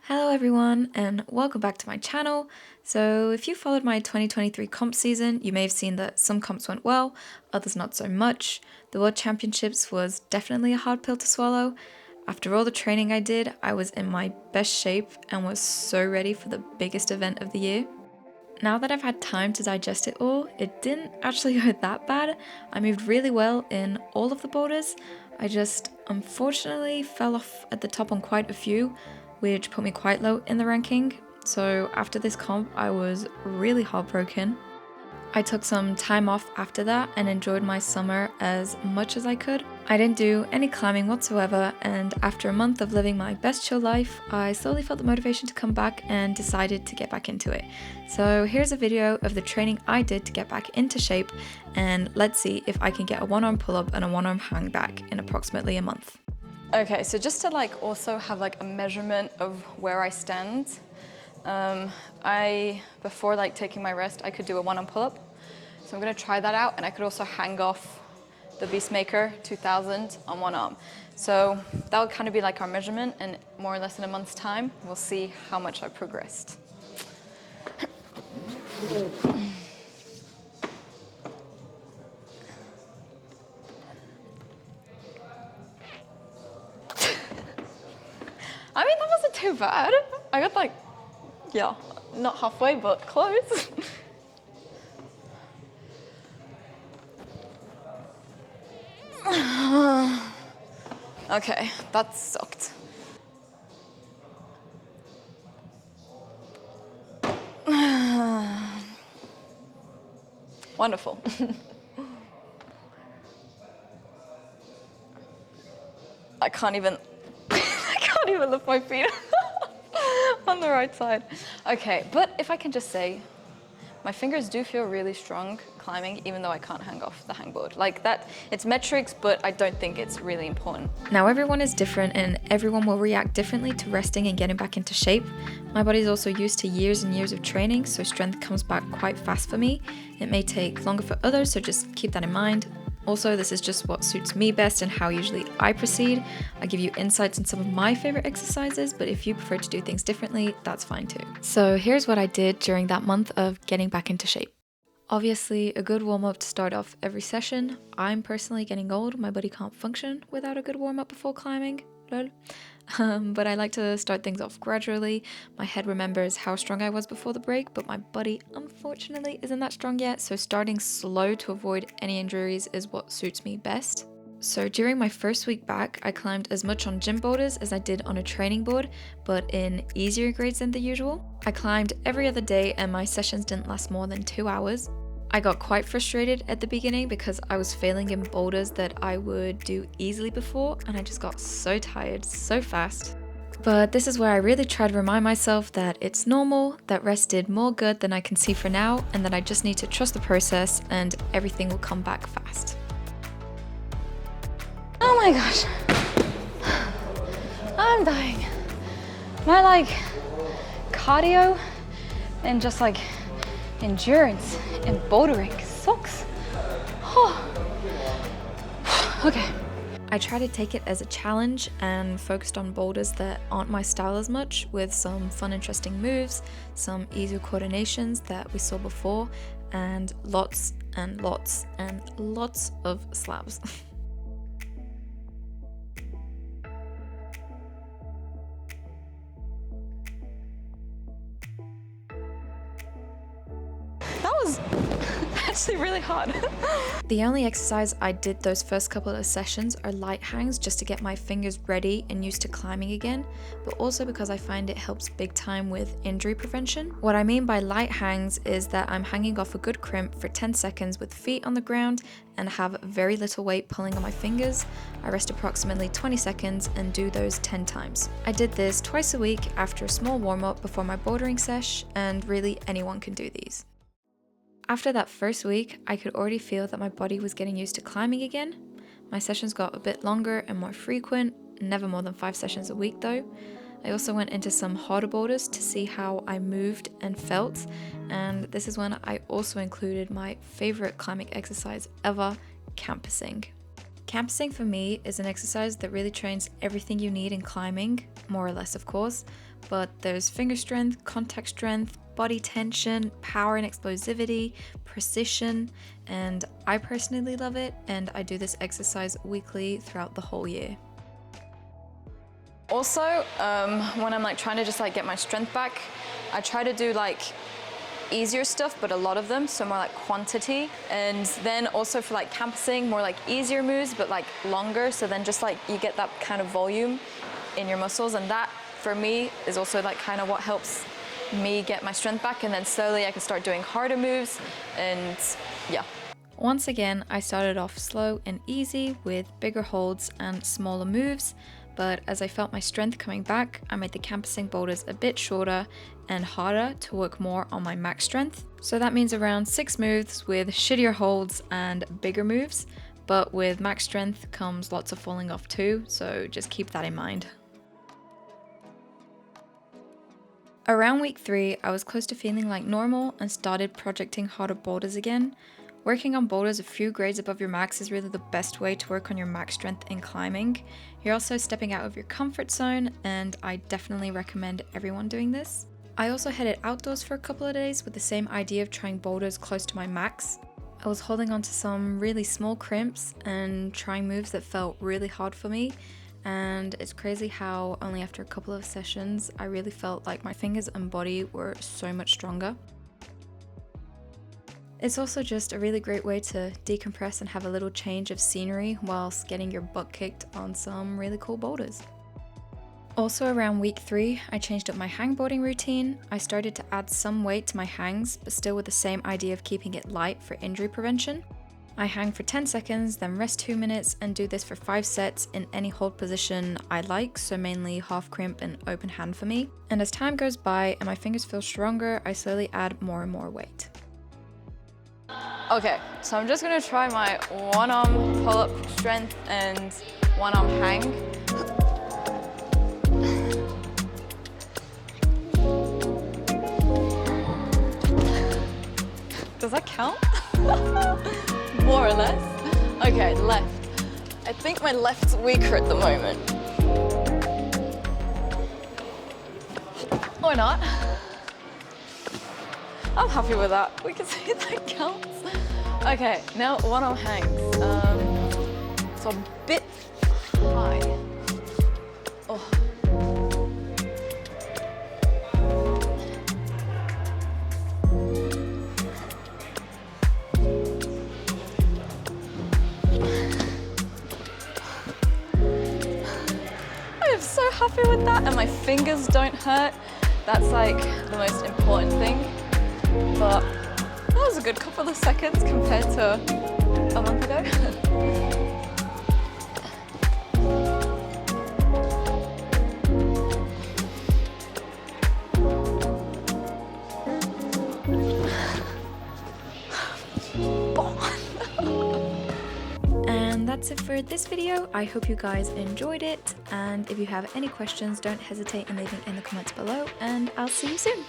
Hello everyone and welcome back to my channel. So if you followed my 2023 comp season, you may have seen that some comps went well, others not so much. The World Championships was definitely a hard pill to swallow. After all the training I did, I was in my best shape and was so ready for the biggest event of the year. Now that I've had time to digest it all, it didn't actually go that bad. I moved really well in all of the boulders. I just unfortunately fell off at the top on quite a few, which put me quite low in the ranking. So after this comp, I was really heartbroken. I took some time off after that and enjoyed my summer as much as I could. I didn't do any climbing whatsoever, and after a month of living my best chill life, I slowly felt the motivation to come back and decided to get back into it. So here's a video of the training I did to get back into shape, and let's see if I can get a one-arm pull-up and a one-arm hang back in approximately a month. Okay, so just to also have a measurement of where I stand, before taking my rest, I could do a one-arm pull-up. So I'm gonna try that out, and I could also hang off the Beastmaker 2000 on one arm. So that would kind of be our measurement, and more or less in a month's time, we'll see how much I progressed. I mean, that wasn't too bad. I got yeah, not halfway, but close. Okay, that sucked. Wonderful. I can't even lift my feet on the right side. Okay, but if I can just say, my fingers do feel really strong climbing, even though I can't hang off the hangboard. It's metrics, but I don't think it's really important. Now everyone is different and everyone will react differently to resting and getting back into shape. My body is also used to years and years of training, so strength comes back quite fast for me. It may take longer for others, so just keep that in mind. Also, this is just what suits me best and how usually I proceed. I give you insights on some of my favorite exercises, but if you prefer to do things differently, that's fine too. So here's what I did during that month of getting back into shape. Obviously, a good warm-up to start off every session. I'm personally getting old, my body can't function without a good warm-up before climbing, lol. But I like to start things off gradually. My head remembers how strong I was before the break, but my body unfortunately isn't that strong yet, so starting slow to avoid any injuries is what suits me best. So during my first week back, I climbed as much on gym boulders as I did on a training board, but in easier grades than the usual. I climbed every other day and my sessions didn't last more than 2 hours. I got quite frustrated at the beginning because I was failing in boulders that I would do easily before, and I just got so tired so fast. But this is where I really try to remind myself that it's normal, that rest did more good than I can see for now, and that I just need to trust the process and everything will come back fast. Oh my gosh, I'm dying. My cardio and just endurance and bouldering sucks. Oh. Okay. I try to take it as a challenge and focused on boulders that aren't my style as much, with some fun interesting moves, some easier coordinations that we saw before, and lots and lots and lots of slabs. That was actually really hard. The only exercise I did those first couple of sessions are light hangs, just to get my fingers ready and used to climbing again, but also because I find it helps big time with injury prevention. What I mean by light hangs is that I'm hanging off a good crimp for 10 seconds with feet on the ground and have very little weight pulling on my fingers. I rest approximately 20 seconds and do those 10 times. I did this twice a week after a small warm-up before my bouldering sesh, and really anyone can do these. After that first week, I could already feel that my body was getting used to climbing again. My sessions got a bit longer and more frequent, never more than 5 sessions a week though. I also went into some harder boulders to see how I moved and felt, and this is when I also included my favorite climbing exercise ever, campusing. Campusing for me is an exercise that really trains everything you need in climbing, more or less of course, but there's finger strength, contact strength, body tension, power and explosivity, precision, and I personally love it, and I do this exercise weekly throughout the whole year. Also, when I'm like trying to just like get my strength back, I try to do like easier stuff, but a lot of them, so more like quantity. And then also for like campusing, more like easier moves, but like longer. So then just like you get that kind of volume in your muscles. And that for me is also like kind of what helps me get my strength back. And then slowly I can start doing harder moves and yeah. Once again, I started off slow and easy with bigger holds and smaller moves. But as I felt my strength coming back, I made the campusing boulders a bit shorter and harder to work more on my max strength. So that means around 6 moves with shittier holds and bigger moves, but with max strength comes lots of falling off too, so just keep that in mind. Around week 3, I was close to feeling like normal and started projecting harder boulders again. Working on boulders a few grades above your max is really the best way to work on your max strength in climbing. You're also stepping out of your comfort zone, and I definitely recommend everyone doing this. I also headed outdoors for a couple of days with the same idea of trying boulders close to my max. I was holding on to some really small crimps and trying moves that felt really hard for me, and it's crazy how only after a couple of sessions I really felt like my fingers and body were so much stronger. It's also just a really great way to decompress and have a little change of scenery whilst getting your butt kicked on some really cool boulders. Also around week 3, I changed up my hangboarding routine. I started to add some weight to my hangs, but still with the same idea of keeping it light for injury prevention. I hang for 10 seconds, then rest 2 minutes, and do this for 5 sets in any hold position I like, so mainly half crimp and open hand for me. And as time goes by and my fingers feel stronger, I slowly add more and more weight. Okay, so I'm just gonna try my one arm pull-up strength and one arm hang. Does that count? More or less. Okay, left. I think my left's weaker at the moment. Or not. I'm happy with that. We can see that counts. Okay, now one arm hangs. So a bit high. Oh. I am so happy with that, and my fingers don't hurt. That's like the most important thing. But that was a good couple of seconds compared to a month ago. And that's it for this video. I hope you guys enjoyed it, and if you have any questions, don't hesitate in leaving in the comments below, and I'll see you soon.